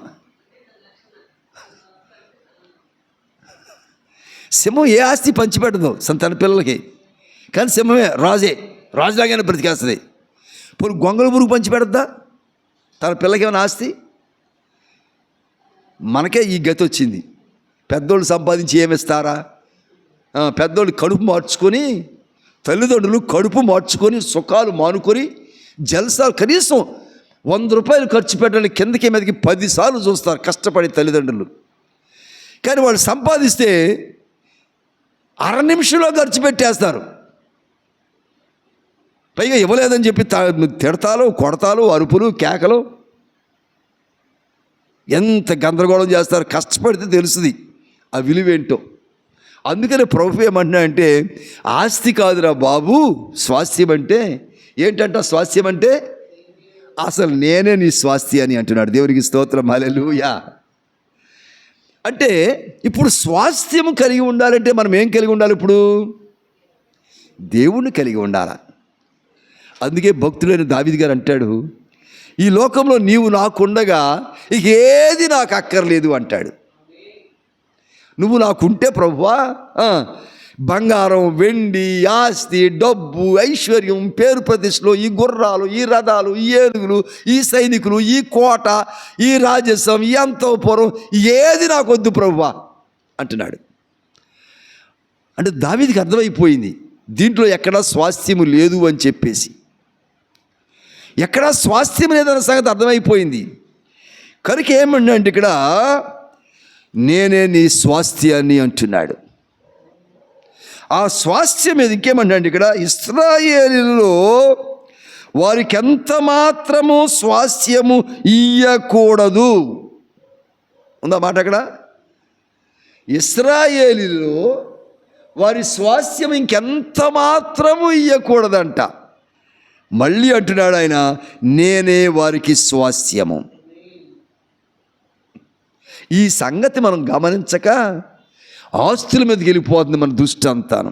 Speaker 1: సింహం ఏ ఆస్తి పంచిపెట్టదు తన పిల్లలకి, కానీ సింహమే రాజులాగానే బ్రతికేస్తుంది. ఇప్పుడు గొంగళ పురుగు పంచిపెడద్దా తన పిల్లలకి ఏమైనా ఆస్తి? మనకే ఈ గతి వచ్చింది. పెద్దోళ్ళు సంపాదించి ఏమిస్తారా? పెద్దోళ్ళు కడుపు మార్చుకొని, తల్లిదండ్రులు కడుపు మార్చుకొని సుఖాలు మానుకొని జల్సాలు, కనీసం 100 రూపాయలు ఖర్చు పెట్టాలని కిందకి మీదకి 10 సార్లు చూస్తారు కష్టపడి తల్లిదండ్రులు. కానీ వాళ్ళు సంపాదిస్తే అర నిమిషంలో ఖర్చు పెట్టేస్తారు. పైగా ఇవ్వలేదని చెప్పి తిడతాలు, కొడతాలు, అరుపులు, కేకలు, ఎంత గందరగోళం చేస్తారు. కష్టపడితే తెలుస్తుంది ఆ విలువేంటో. అందుకని ప్రభు ఏమంటున్నా అంటే, ఆస్తి కాదురా బాబు స్వాస్థ్యం అంటే. ఏంటంట స్వాస్థ్యం అంటే? అసలు నేనే నీ స్వాస్థ్యం అని అంటున్నాడు. దేవునికి స్తోత్రం, హల్లెలూయా. అంటే ఇప్పుడు స్వాస్థ్యం కలిగి ఉండాలంటే మనం ఏం కలిగి ఉండాలి? ఇప్పుడు దేవుణ్ణి కలిగి ఉండాలి. అందుకే భక్తులైన దావీదు గారు అంటాడు, ఈ లోకంలో నీవు నాకుండగా ఇక ఏది నాకు అక్కర్లేదు అంటాడు. నువ్వు నాకుంటే ప్రభువా, బంగారం, వెండి, ఆస్తి, డబ్బు, ఐశ్వర్యం, పేరు ప్రతిష్టలు, ఈ గుర్రాలు, ఈ రథాలు, ఈ ఏనుగులు, ఈ సైనికులు, ఈ కోట, ఈ రాజస్వం, ఈ అంతఃపురం, ఏది నాకొద్దు ప్రభువా అంటున్నాడు. అంటే దావీదుకి అర్థమైపోయింది దీంట్లో ఎక్కడా స్వాస్థ్యము లేదు అని చెప్పేసి. ఎక్కడా స్వాస్థ్యం లేదన్న సంగతి అర్థమైపోయింది. కనుక ఏమన్నా అంటే ఇక్కడ నేనే నీ స్వాస్థ్యాన్ని అంటున్నాడు. ఆ స్వాస్థ్యం మీద ఇంకేమన్నా అంటే ఇక్కడ ఇశ్రాయేలులో వారికి ఎంత మాత్రము స్వాస్థ్యము ఇయ్యకూడదు ఉందా మాట అక్కడ. ఇశ్రాయేలులో వారి స్వాస్థ్యం ఇంకెంత మాత్రము ఇయ్యకూడదంట. మళ్ళీ అంటున్నాడు ఆయన, నేనే వారికి స్వాస్థ్యము. ఈ సంగతి మనం గమనించక ఆస్తుల మీదకి వెళ్ళిపోతుంది మన దృష్టి అంతాను.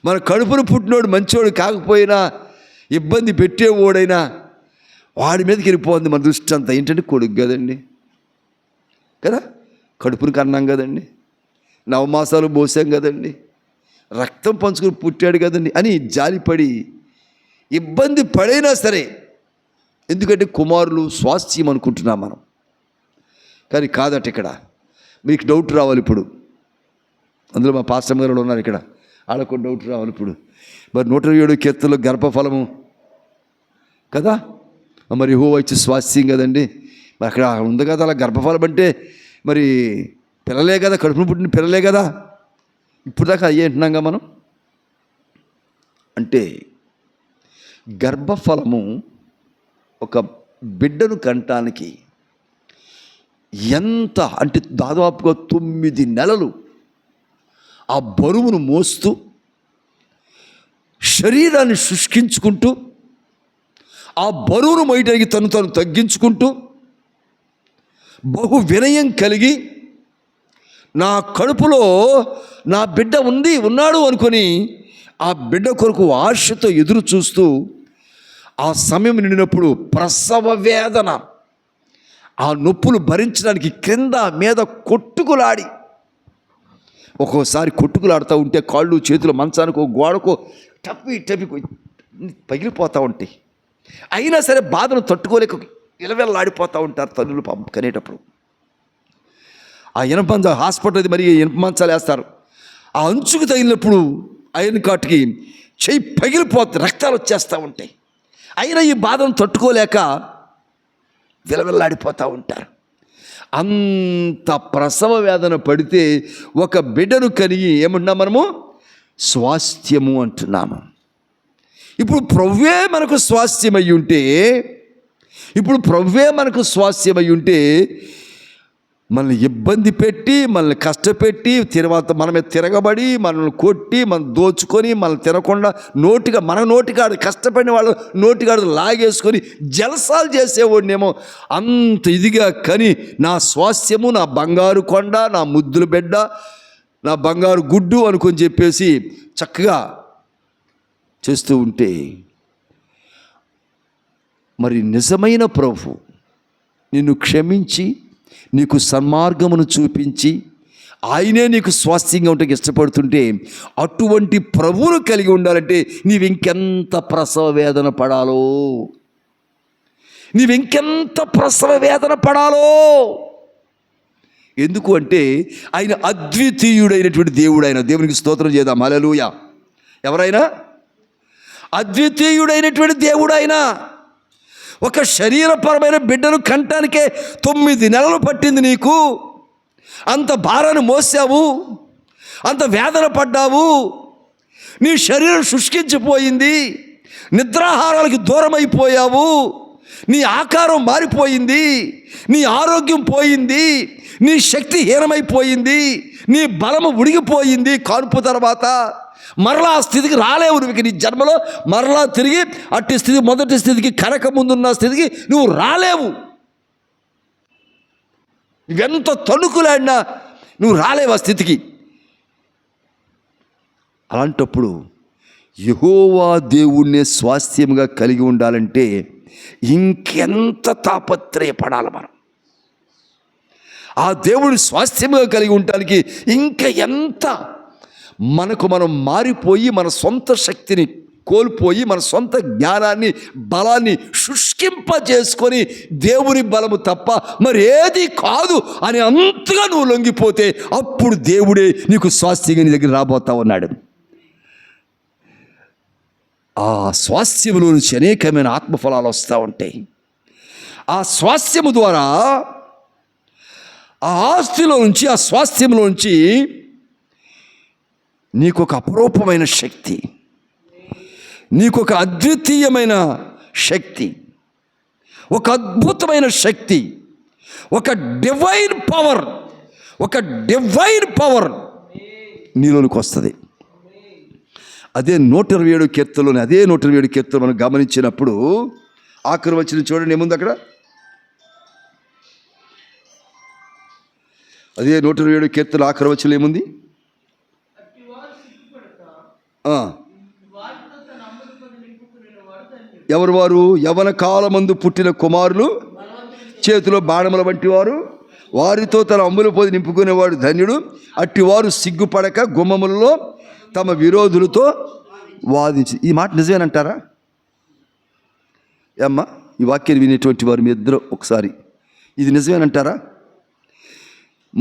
Speaker 1: మన కడుపును పుట్టినోడు మంచోడు కాకపోయినా, ఇబ్బంది పెట్టేవాడైనా వాడి మీదకి వెళ్ళిపోతుంది మన దృష్టి అంతా. ఏంటంటే కొడుకు కదండి కదా, కడుపును కన్నాం కదండి, నవమాసాలు మోసాం కదండి, రక్తం పంచుకుని పుట్టాడు కదండి అని జాలిపడి ఇబ్బంది పడైనా సరే, ఎందుకంటే కుమారులు స్వాస్థ్యం అనుకుంటున్నాం మనం. కానీ కాదట. ఇక్కడ మీకు డౌట్ రావాలి ఇప్పుడు. అందులో మా పాస్టర్ గారు ఉన్నారు ఇక్కడ, వాళ్ళకు డౌట్ రావాలి ఇప్పుడు. మరి 127 కీర్తనలో గర్భఫలము కదా, మరి యెహోవా ఇచ్చే స్వాస్థ్యం కదండి. మరి అక్కడ ఉంది కదా, అలా గర్భఫలం అంటే మరి పిల్లలే కదా, కడుపును పుట్టిన పిల్లలే కదా. ఇప్పుడు దాకా అయ్యే అంటున్నాగా మనం. అంటే గర్భఫలము ఒక బిడ్డను కంటానికి ఎంత అంటే దాదాపుగా 9 నెలలు ఆ బరువును మోస్తూ శరీరాన్ని శుష్కించుకుంటూ ఆ బరువును మోయడానికి తను తగ్గించుకుంటూ బహు వినయం కలిగి నా కడుపులో నా బిడ్డ ఉన్నాడు అనుకొని ఆ బిడ్డ కొరకు ఆశతో ఎదురు చూస్తూ ఆ సమయం నిండినప్పుడు ప్రసవ వేదన, ఆ నొప్పులు భరించడానికి క్రింద మీద కొట్టుకులాడి, ఒక్కోసారి కొట్టుకులాడుతూ ఉంటే కాళ్ళు చేతులు మంచానికో గోడకో టప్పి పగిలిపోతూ ఉంటాయి. అయినా సరే బాధను తట్టుకోలేక ఇలవెల్లాడిపోతూ ఉంటారు తల్లులు కనేటప్పుడు. ఆ ఇనప హాస్పిటల్ మరి ఇనప మంచాలు వేస్తారు. ఆ అంచుకు తగిలినప్పుడు ఐరన్ కాటుకి చెయ్యి పగిలిపోతుంది, రక్తాలు వచ్చేస్తూ ఉంటాయి. అయినా ఈ బాధను తట్టుకోలేక విలవిల్లాడిపోతూ ఉంటారు. అంత ప్రసవ వేదన పడితే ఒక బిడ్డను కలిగి ఏమంటున్నాం మనము? స్వాస్థ్యము అంటున్నాము. ఇప్పుడు ప్రభువే మనకు స్వాస్థ్యమై ఉంటే మనల్ని ఇబ్బంది పెట్టి, మనల్ని కష్టపెట్టి, తర్వాత మనమే తిరగబడి, మనల్ని కొట్టి, మనం దోచుకొని, మనల్ని తినకుండా మన నోటికాడు కష్టపడిన వాళ్ళు నోటికాడు లాగేసుకొని జలసాలు చేసేవాడినేమో అంత ఇదిగా. కానీ నా స్వాస్థ్యము, నా బంగారు కొండ, నా ముద్దుల బిడ్డ, నా బంగారు గుడ్డు అనుకొని చెప్పేసి చక్కగా చేస్తూ ఉంటే, మరి నిజమైన ప్రభు నిన్ను క్షమించి నీకు సన్మార్గమును చూపించి ఆయనే నీకు స్వాస్థ్యంగా ఉంటే ఇష్టపడుతుంటే, అటువంటి ప్రభువును కలిగి ఉండాలంటే నీవింకెంత ప్రసవ వేదన పడాలో. ఎందుకు అంటే ఆయన అద్వితీయుడైనటువంటి దేవుడు. ఆయన దేవునికి స్తోత్రం చేద్దాం, హల్లెలూయా. ఎవరైనా అద్వితీయుడైనటువంటి దేవుడు ఆయన. ఒక శరీరపరమైన బిడ్డను కంటానికే 9 నెలలు పట్టింది నీకు. అంత భారాన్ని మోసావు, అంత వేదన పడ్డావు, నీ శరీరం శుష్కించిపోయింది, నిద్రాహారాలకు దూరం అయిపోయావు, నీ ఆకారం మారిపోయింది, నీ ఆరోగ్యం పోయింది, నీ శక్తి హీనమైపోయింది, నీ బలము ఉడిగిపోయింది. కాన్పు తర్వాత మరలా ఆ స్థితికి రాలేవు నువ్వు. నీ జన్మలో మరలా తిరిగి అట్టి స్థితి, మొదటి స్థితికి కనక ముందున్న స్థితికి నువ్వు రాలేవు. నువ్వెంత తణుకులాడినా నువ్వు రాలేవు ఆ స్థితికి. అలాంటప్పుడు యెహోవా దేవుణ్ణి స్వాస్థ్యంగా కలిగి ఉండాలంటే ఇంకెంత తాపత్రయపడాలి మనం. ఆ దేవుడిని స్వాస్థ్యంగా కలిగి ఉండటానికి ఇంకా ఎంత మనకు మనం మారిపోయి మన సొంత శక్తిని కోల్పోయి మన సొంత జ్ఞానాన్ని బలాన్ని శుష్కింపజేసుకొని దేవుని బలము తప్ప మరి ఏది కాదు అని అంతగా నువ్వు లొంగిపోతే అప్పుడు దేవుడే నీకు స్వాస్థ్యంగా నీ దగ్గర రాబోతా ఉన్నాడు. ఆ స్వాస్థ్యములో నుంచి అనేకమైన ఆత్మఫలాలు వస్తూ ఉంటాయి. ఆ స్వాస్థ్యము ద్వారా, ఆ ఆస్తిలో నుంచి, ఆ స్వాస్థ్యంలో నుంచి నీకు ఒక అపరూపమైన శక్తి, నీకు ఒక అద్వితీయమైన శక్తి, ఒక అద్భుతమైన శక్తి, ఒక డివైన్ పవర్ నీలోనికి వస్తుంది. అదే 127 కీర్తనలోని అదే 127 కీర్తన మనం గమనించినప్పుడు ఆఖరి వచనం చూడండి, ఏముంది అక్కడ? అదే 127 కీర్తన ఆఖరి వచనం ఏముంది? ఎవరు వారు? యవన కాలమందు పుట్టిన కుమారులు, చేతిలో బాణముల వంటి వారు, వారితో తన అమ్ముల పొది నింపుకునేవాడు ధన్యుడు. అట్టివారు సిగ్గుపడక గుమ్మములలో తమ విరోధులతో వాదించి. ఈ మాట నిజమేనంటారా అమ్మా? ఈ వాక్యాన్ని వినేటువంటి వారు మీ ఇద్దరు ఒకసారి ఇది నిజమేనంటారా?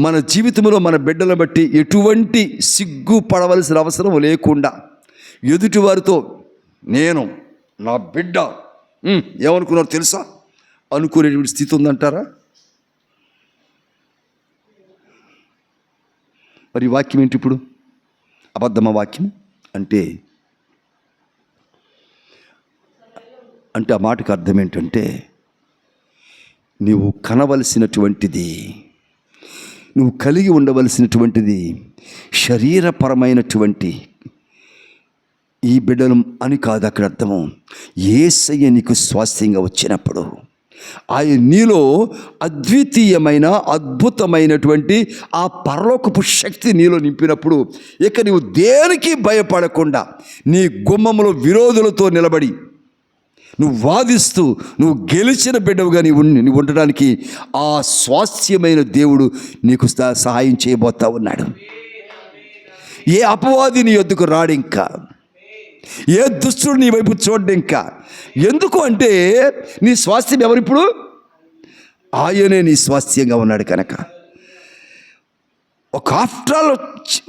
Speaker 1: మన జీవితంలో మన బిడ్డలను బట్టి ఎటువంటి సిగ్గుపడవలసిన అవసరం లేకుండా ఎదుటి వారితో నేను నా బిడ్డ ఏమనుకున్నారో తెలుసా అనుకునేటువంటి స్థితి ఉందంటారా? మరి ఈ వాక్యం ఏంటి ఇప్పుడు? అబద్ధమ వాక్యం అంటే ఆ మాటకు అర్థం ఏంటంటే నీవు కనవలసినటువంటిది, నువ్వు కలిగి ఉండవలసినటువంటిది శరీరపరమైనటువంటి ఈ బిడ్డలు అని కాదు అక్కడ అర్థము. యేసయ్య నీకు స్వాస్థ్యంగా వచ్చినప్పుడు, ఆయన నీలో అద్వితీయమైన అద్భుతమైనటువంటి ఆ పరలోకపు శక్తి నీలో నింపినప్పుడు ఇక నీవు దేనికి భయపడకుండా నీ గుమ్మములో విరోధులతో నిలబడి నువ్వు వాదిస్తూ నువ్వు గెలిచిన బిడ్డవుగా నీవు ఉండడానికి ఆ స్వాస్థ్యమైన దేవుడు నీకు సహాయం చేయబోతా ఉన్నాడు. ఏ అపవాది నీ యొద్దకు రాడు, ఇంకా ఏ దుష్టుడు నీ వైపు చూడ్డు. ఇంకా ఎందుకు అంటే నీ స్వాస్థ్యం ఎవరిప్పుడు? ఆయనే నీ స్వాస్థ్యంగా ఉన్నాడు కనుక. ఒక ఆఫ్టర్ ఆల్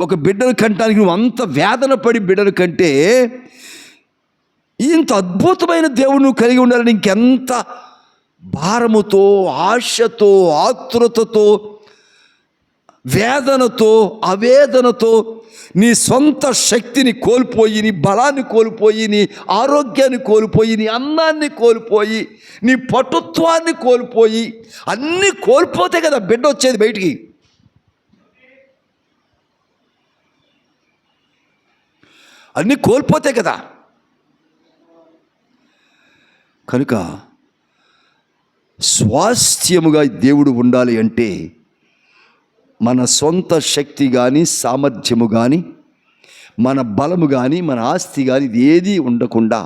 Speaker 1: ఒక బిడ్డను కంటానికి నువ్వు అంత వేదన పడి బిడ్డను కంటే ఇంత అద్భుతమైన దేవుడు నువ్వు కలిగి ఉండాలని ఇంకెంత భారముతో, ఆశతో, ఆతురతతో, వేదనతో, అవేదనతో నీ సొంత శక్తిని కోల్పోయి, నీ బలాన్ని కోల్పోయి, నీ ఆరోగ్యాన్ని కోల్పోయి, నీ అన్నాన్ని కోల్పోయి, నీ పటుత్వాన్ని కోల్పోయి, అన్నీ కోల్పోతే కదా బిడ్డ వచ్చేది బయటికి. అన్నీ కోల్పోతే కదా. కనుక స్వాస్థ్యముగా దేవుడు ఉండాలి అంటే మన సొంత శక్తి కానీ, సామర్థ్యము కానీ, మన బలము కానీ, మన ఆస్తి కానీ ఇది ఏది ఉండకుండా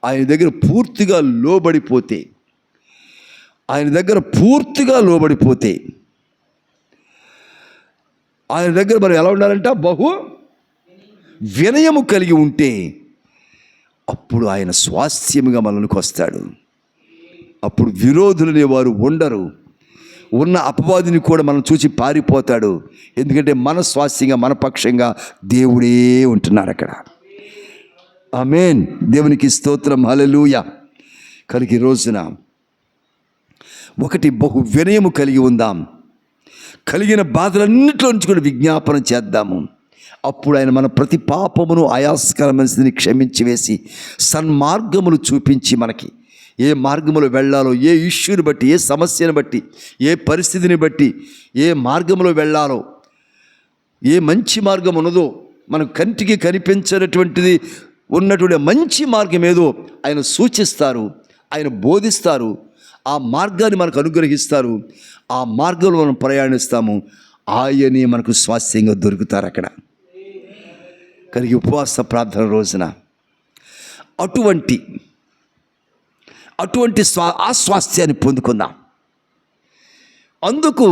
Speaker 1: ఆయన దగ్గర పూర్తిగా లోబడిపోతే, ఆయన దగ్గర ఆయన దగ్గర మనం ఎలా ఉండాలంట? బహు వినయము కలిగి ఉంటే అప్పుడు ఆయన స్వాస్థ్యముగా మనలోకి వస్తాడు. అప్పుడు విరోధులనే వారు ఉండరు. ఉన్న అపవాదిని కూడా మనం చూసి పారిపోతాడు. ఎందుకంటే మన స్వాస్థ్యంగా, మన పక్షంగా దేవుడే ఉంటున్నారు అక్కడ. ఆమేన్. దేవునికి స్తోత్రం, హల్లెలూయా. కనుక ఈ రోజున ఒకటి బహు వినయము కలిగి ఉందాం. కలిగిన బాధలన్నింటిలో నుంచి కూడా విజ్ఞాపన చేద్దాము. అప్పుడు ఆయన మన ప్రతి పాపమును ఆయాసకరమైన స్థితిని క్షమించి వేసి సన్మార్గములు చూపించి మనకి ఏ మార్గములో వెళ్ళాలో, ఏ ఇష్యూని బట్టి, ఏ సమస్యను బట్టి, ఏ పరిస్థితిని బట్టి ఏ మార్గంలో వెళ్ళాలో, ఏ మంచి మార్గం ఉన్నదో, మనకు కంటికి కనిపించినటువంటిది ఉన్నటువంటి మంచి మార్గం ఏదో ఆయన సూచిస్తారు, ఆయన బోధిస్తారు. ఆ మార్గాన్ని మనకు అనుగ్రహిస్తారు. ఆ మార్గంలో మనం ప్రయాణిస్తాము. ఆయనే మనకు స్వాస్థ్యంగా దొరుకుతారు అక్కడ. కనుక ఉపవాస ప్రార్థన రోజున అటువంటి ఆ స్వాస్థ్యాన్ని పొందుకుందాం. అందుకు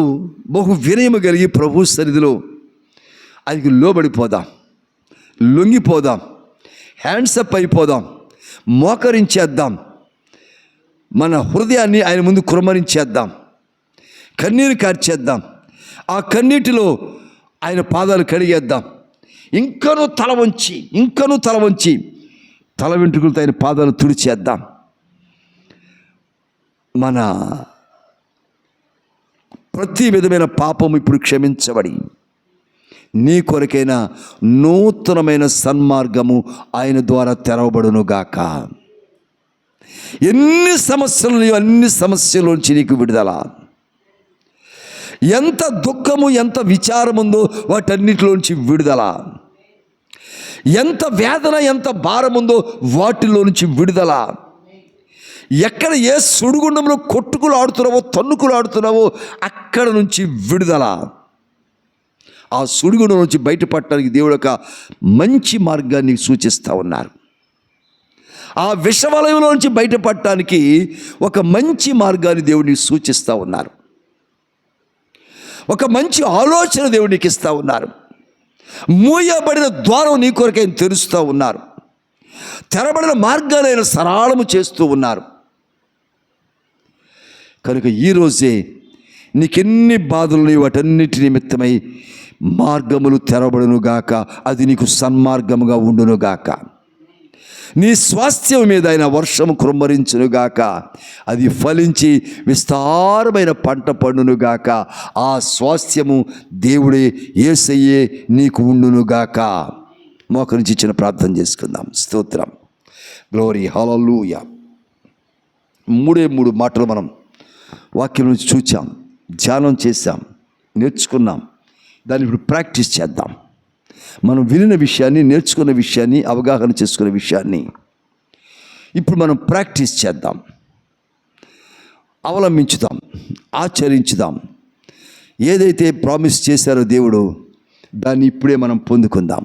Speaker 1: బహు వినయము కలిగి ప్రభు సన్నిధిలో ఆయనకి లోబడిపోదాం, లొంగిపోదాం, హ్యాండ్సప్ అయిపోదాం, మోకరించేద్దాం, మన హృదయాన్ని ఆయన ముందు కుమ్మరించేద్దాం, కన్నీరు కార్చేద్దాం. ఆ కన్నీటిలో ఆయన పాదాలు కడిగేద్దాం. ఇంకనూ తల వంచి తల వెంట్రుకలతో ఆయన పాదాలు తుడిచేద్దాం. మన ప్రతి విధమైన పాపం ఇప్పుడు క్షమించబడి నీ కొరకైన నూతనమైన సన్మార్గము ఆయన ద్వారా తెరవబడునుగాక. ఎన్ని సమస్యలు, అన్ని సమస్యలోంచి నీకు విడుదల. ఎంత దుఃఖము, ఎంత విచారం ఉందో వాటన్నిటిలోంచి విడుదల. ఎంత వేదన, ఎంత భారం ఉందో వాటిలో నుంచి విడుదల. ఎక్కడ ఏ సుడిగుండంలో కొట్టుకులు ఆడుతున్నావో, తన్నుకులు ఆడుతున్నావో అక్కడ నుంచి విడుదల. ఆ సుడిగుండం నుంచి బయటపడటానికి దేవుడు ఒక మంచి మార్గాన్ని సూచిస్తూ ఉన్నారు. ఆ విషవలయంలో నుంచి బయటపడటానికి ఒక మంచి మార్గాన్ని దేవుడిని సూచిస్తూ ఉన్నారు. ఒక మంచి ఆలోచన దేవుడికి ఇస్తూ ఉన్నారు. మూయబడిన ద్వారం నీ కొరకై తెరుస్తూ ఉన్నారు. తెరబడిన మార్గాలైన సరళము చేస్తూ ఉన్నారు. కనుక ఈరోజే నీకెన్ని బాధలు వాటన్నిటి నిమిత్తమై మార్గములు తెరబడునుగాక. అది నీకు సన్మార్గముగా ఉండునుగాక. నీ స్వాస్థ్యం మీద ఆయన వర్షము కృమ్మరించునుగాక. అది ఫలించి విస్తారమైన పంట పండునుగాక. ఆ స్వాస్థ్యము దేవుడే, యేసయ్యే నీకు ఉండునుగాక. మోకరించి ఇచ్చిన ప్రార్థన చేసుకుందాం. స్తోత్రం, గ్లోరీ, హల్లెలూయా. 3 మాటలు మనం వాక్యం నుంచి చూచాం, ధ్యానం చేశాం, నేర్చుకున్నాం. దాన్ని ఇప్పుడు ప్రాక్టీస్ చేద్దాం. మనం వినిన విషయాన్ని, నేర్చుకున్న విషయాన్ని, అవగాహన చేసుకున్న విషయాన్ని ఇప్పుడు మనం ప్రాక్టీస్ చేద్దాం, అవలంబించుదాం, ఆచరించుదాం. ఏదైతే ప్రామిస్ చేశారో దేవుడు, దాన్ని ఇప్పుడే మనం పొందుకుందాం.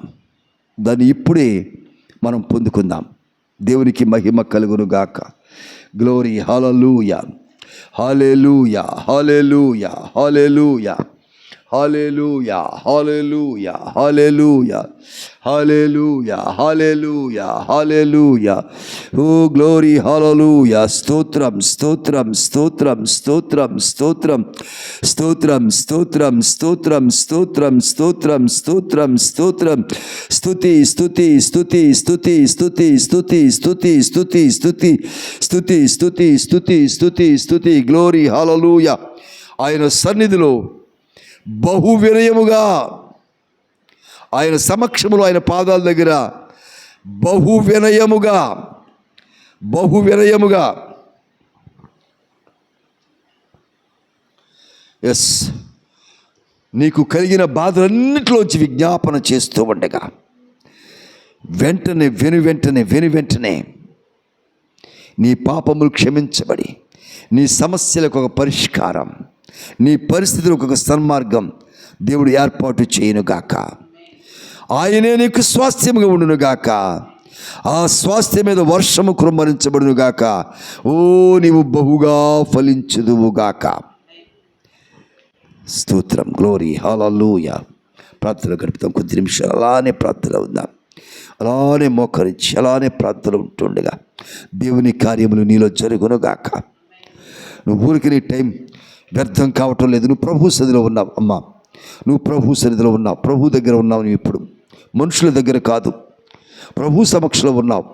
Speaker 1: దేవునికి మహిమ కలుగునుగాక. గ్లోరీ, హల్లెలూయా, హల్లెలూయా, హల్లెలూయా, హల్లెలూయా, హల్లెలూయా, హల్లెలూయా, హల్లెలూయా, హల్లెలూయా, హల్లెలూయా, హల్లెలూయా. ఓ గ్లోరీ, హల్లెలూయా. స్తోత్రం, స్తోత్రం, స్తోత్రం, స్తోత్రం, స్తోత్రం, స్తోత్రం, స్తోత్రం, స్తోత్రం, స్తోత్రం, స్తోత్రం, స్తోత్రం, స్తోత్రం. స్తుతి, స్తుతి, స్తుతి, స్తుతి, స్తుతి, స్తుతి, స్తుతి, స్తుతి, స్తుతి, స్తుతి, స్తుతి, స్తుతి, స్తుతి, స్తుతి. గ్లోరీ, హల్లెలూయా. ఆయన సన్నిధిలో బహు వినయముగా, ఆయన సమక్షములో, ఆయన పాదాల దగ్గర బహు వినయముగా ఎస్, నీకు కలిగిన బాధలన్నిటిలోంచి విజ్ఞాపన చేస్తూ ఉండగా వెంటనే నీ పాపములు క్షమించబడి, నీ సమస్యలకు ఒక పరిష్కారం, నీ పరిస్థితులకు ఒక సన్మార్గం దేవుడు ఏర్పాటు చేయనుగాక. ఆయనే నీకు స్వాస్థ్యముగా ఉండునుగాక. ఆ స్వాస్థ్యం మీద వర్షము కృమ్మరించబడునుగాక. ఓ నీవు బహుగా ఫలించుదువుగాక. స్తోత్రం, గ్లోరీ, హల్లెలూయా. ప్రార్థన గడుపుతాం. కొద్ది నిమిషాలు అలానే ప్రార్థన ఉందాం. అలానే మోకరించి అలానే ప్రార్థన ఉంటుండగా దేవుని కార్యములు నీలో జరుగునుగాక. నువ్వు ఊరికి నీ టైం వ్యర్థం కావటం లేదు. నువ్వు ప్రభు సన్నిధిలో ఉన్నావు అమ్మా, నువ్వు ప్రభు సన్నిధిలో ఉన్నావు, ప్రభు దగ్గర ఉన్నావు. నువ్వు ఇప్పుడు మనుషుల దగ్గర కాదు, ప్రభు సమక్షంలో ఉన్నావు.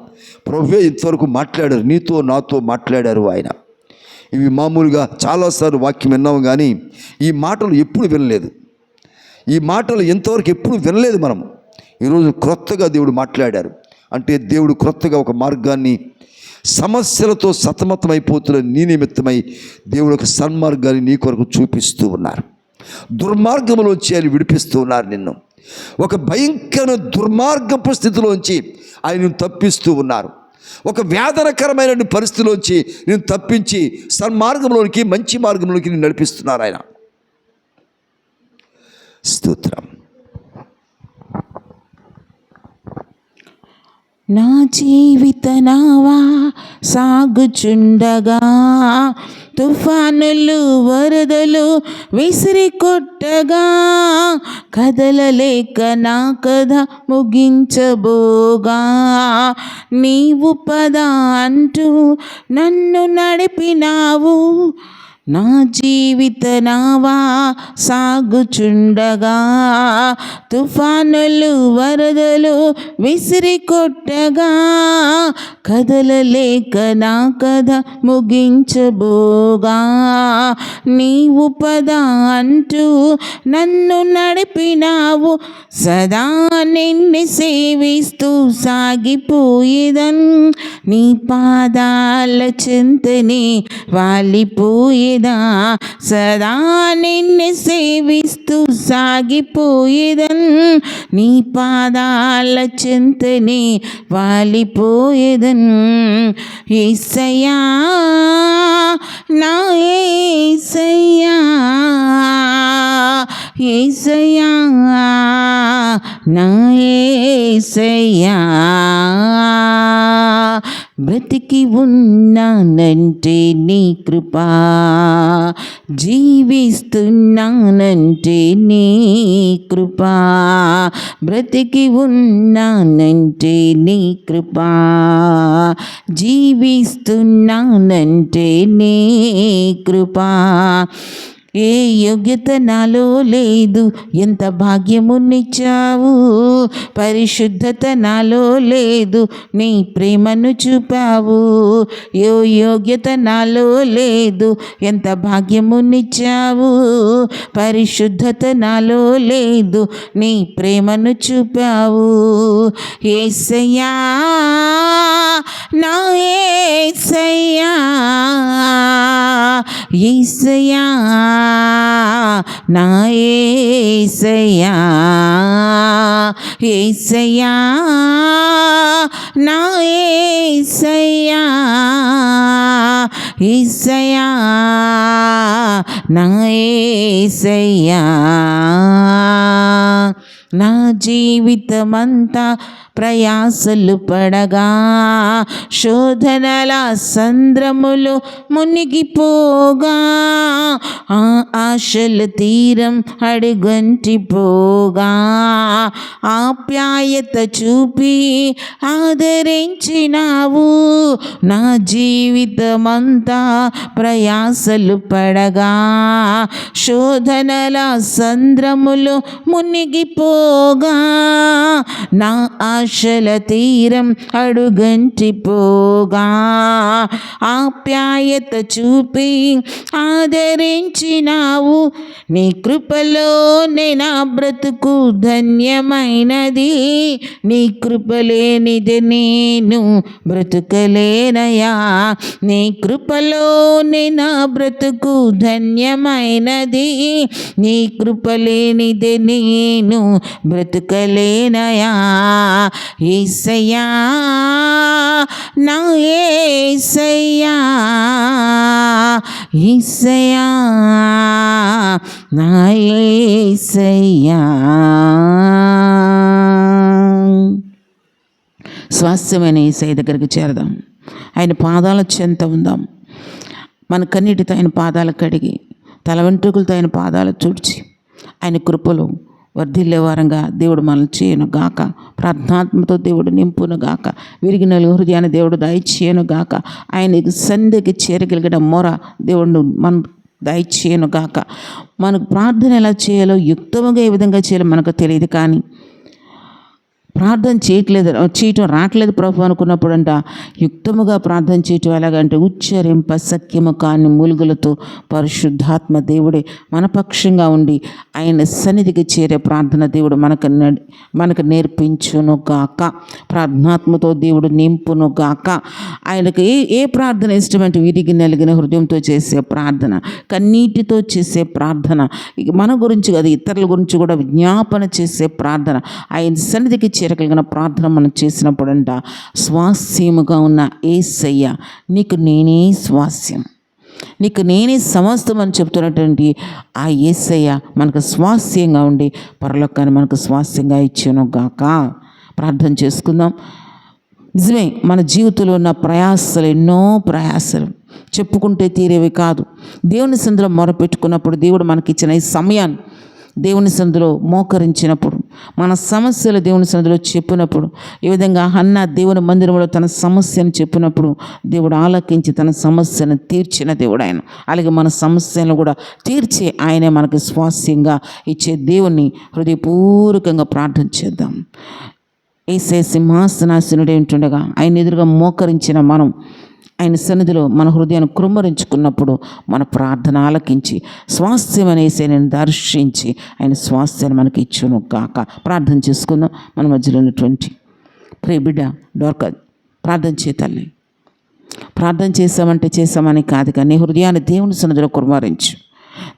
Speaker 1: ప్రభువే ఇంతవరకు మాట్లాడారు, నీతో నాతో మాట్లాడారు. ఆయన ఇవి మామూలుగా చాలాసార్లు వాక్యం విన్నాము, కానీ ఈ మాటలు ఎప్పుడు వినలేదు. ఈ మాటలు ఎంతవరకు ఎప్పుడు వినలేదు మనం. ఈరోజు క్రొత్తగా దేవుడు మాట్లాడారు. అంటే దేవుడు క్రొత్తగా ఒక మార్గాన్ని, సమస్యలతో సతమతమైపోతున్న నీ నిమిత్తమై దేవుడు ఒక సన్మార్గాన్ని నీ కొరకు చూపిస్తూ ఉన్నారు. దుర్మార్గంలోంచి ఆయన విడిపిస్తూ ఉన్నారు. నిన్ను ఒక భయంకర దుర్మార్గపు స్థితిలోంచి ఆయన తప్పిస్తూ ఉన్నారు. ఒక వేదనకరమైన పరిస్థితిలోంచి నేను తప్పించి సన్మార్గంలోనికి, మంచి మార్గంలోకి నేను నడిపిస్తున్నారు ఆయన. స్తోత్రం.
Speaker 2: నా జీవిత నావా సాగుచుండగా తుఫానులు వరదలు విసిరి కొట్టగా కదలలేక నా కథ ముగించబోగా నీవు పద అంటూ నన్ను నడిపినావు. నా జీవిత నావా సాగుచుండగా తుఫానులు వరదలు విసిరి కొట్టగా కదలలేక నా కథ ముగించబోగా నీవు పద అంటూ నన్ను నడిపినావు. సదా నిన్ను సేవిస్తూ సాగిపోయేదన్ నీ పాదాల చెంతనే వాలిపోయేదా. సదా నిన్ను సేవిస్తూ సాగిపోయేదన్ నీ పాదాల చెంతనే వాలిపోయేదన్. యేసయ్యా నా యేసయ్యా, యేసయ్యా నా యేసయ్యా, బ్రతికి ఉన్నానంటే నీ కృపా, జీవిస్తున్నానంటే నీ కృపా, బ్రతికి ఉన్నానంటే నీ కృపా, జీవిస్తున్నానంటే నీ కృపా. ఏ యోగ్యత నాలో లేదు, ఎంత భాగ్యమునిచ్చావు. పరిశుద్ధత నాలో లేదు, నీ ప్రేమను చూపావు. ఏ యోగ్యత నాలో లేదు, ఎంత భాగ్యమునిచ్చావు. పరిశుద్ధత నాలో లేదు, నీ ప్రేమను చూపావు. యేసయ్యా నా యేసయ్యా, యేసయ్యా నా యేసయ్యా, యేసయ్యా నా యేసయ్యా, యేసయ్యా నా యేసయ్యా. నా జీవితమంతా ప్రయాసలు పడగా శోధనల సంద్రములు మునిగిపోగా ఆ ఆశల తీరం అడుగంటిపోగా ఆప్యాయత చూపి ఆదరించినావు. నా జీవితమంతా ప్రయాసలు పడగా శోధనల సంద్రములు మునిగిపోగా నా ఆశల తీరం అడుగంటిపోగా ఆప్యాయత చూపి ఆదరించినావు. నీ కృపలోనే నా బ్రతుకు ధన్యమైనది, నీ కృపలేనిది నేను బ్రతుకలేనయా. నీ కృపలోనే నా బ్రతుకు ధన్యమైనది, నీ కృపలేనిది నేను బ్రతుకలేనయా. యేసయ్యా నా యేసయ్యా, యేసయ్యా నా యేసయ్యా. స్వాస్థ్యమైన యేసయ్య దగ్గరికి చేరదాం, ఆయన పాదాల చెంత ఉందాం. మన కన్నీటితో ఆయన పాదాలు కడిగి, తల వెంట్రుకలతో ఆయన పాదాలు తుడిచి, ఆయన కృపలో వర్ధిల్లే వారంగా దేవుడు మనల్ని చేయను గాక. ప్రార్థనాత్మతో దేవుడు నింపును గాక. విరిగిన హృదయాన్ని దేవుడు దయచేయను గాక. ఆయన సంధికి చేరగలిగిన మొర దేవుడు మన దయచేయను గాక. మనకు ప్రార్థన ఎలా చేయాలో, యుక్తముగా ఏ విధంగా చేయాలో మనకు తెలియదు, కానీ ప్రార్థన చేయటం రావట్లేదు ప్రభు అనుకున్నప్పుడు అంట యుక్తముగా ప్రార్థన చేయటం ఎలాగంటే ఉచ్చరింప సఖ్యము కాని మూలుగులతో పరిశుద్ధాత్మ దేవుడే మన పక్షంగా ఉండి ఆయన సన్నిధికి చేరే ప్రార్థన దేవుడు మనకు నేర్పించును గాక. ప్రార్థనాత్మతో దేవుడు నింపును గాక. ఆయనకు ఏ ప్రార్థన ఇష్టమంటే విరిగి నలిగిన హృదయంతో చేసే ప్రార్థన, కన్నీటితో చేసే ప్రార్థన, మన గురించి కాదు ఇతరుల గురించి కూడా విజ్ఞాపన చేసే ప్రార్థన, ఆయన సన్నిధికి చేరగలిగిన ప్రార్థన మనం చేసినప్పుడంట స్వాస్యముగా ఉన్న యేసయ్య నీకు నేనే స్వాస్యం, నీకు నేనే సమస్తం అని చెప్తున్నటువంటి ఆ యేసయ్య మనకు స్వాస్యంగా ఉండి పరలోకాన్ని మనకు స్వాస్యంగా ఇచ్చును గాక. ప్రార్థన చేసుకుందాం. నిజమే, మన జీవితంలో ఉన్న ప్రయాసాలు ఎన్నో ప్రయాసాలు చెప్పుకుంటే తీరేవి కాదు. దేవుని సందులో మొరపెట్టుకున్నప్పుడు దేవుడు మనకిచ్చిన ఈ సమయాన్ని దేవుని సందులో మోకరించినప్పుడు, మన సమస్యలు దేవుని సందులో చెప్పినప్పుడు, ఈ విధంగా హన్న దేవుని మందిరంలో తన సమస్యను చెప్పినప్పుడు దేవుడు ఆలకించి తన సమస్యను తీర్చిన దేవుడు ఆయన. అలాగే మన సమస్యలను కూడా తీర్చి ఆయనే మనకు స్వాస్యంగా ఇచ్చే దేవుణ్ణి హృదయపూర్వకంగా ప్రార్థన చేద్దాం. యేసే సింహాసనాసనుడే ఉంటుండగా ఆయన ఎదురుగా మోకరించిన మనం ఆయన సన్నిధిలో మన హృదయాన్ని కృమ్మరించుకున్నప్పుడు మన ప్రార్థన ఆలకించి స్వాస్థ్యం అనేసి నేను దర్శించి ఆయన స్వాస్థ్యాన్ని మనకి ఇచ్చును గాక. ప్రార్థన చేసుకుందాం. మన మధ్యలో ఉన్నటువంటి ప్రియ బిడ్డ డోర్కా ప్రార్థన చేతల్ని ప్రార్థన చేసామని కాదు, కానీ హృదయాన్ని దేవుని సన్నిధిలో కుమ్మరించు,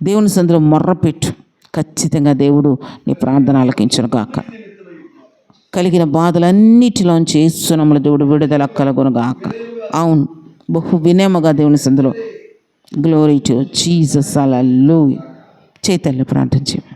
Speaker 2: దేవుని సన్నిధిలో మొర్రపెట్టు. ఖచ్చితంగా దేవుడు నీ ప్రార్థన ఆలకించును గాక. కలిగిన బాధలన్నిటిలోంచి యేసునామములో దేవుడు విడుదల కలుగును గాక. అవును, బహు వినయముగా దేవుని సందులో గ్లోరీ టు జీసస్. హల్లెలూయా. చైతన్య ప్రార్థన చేయండి.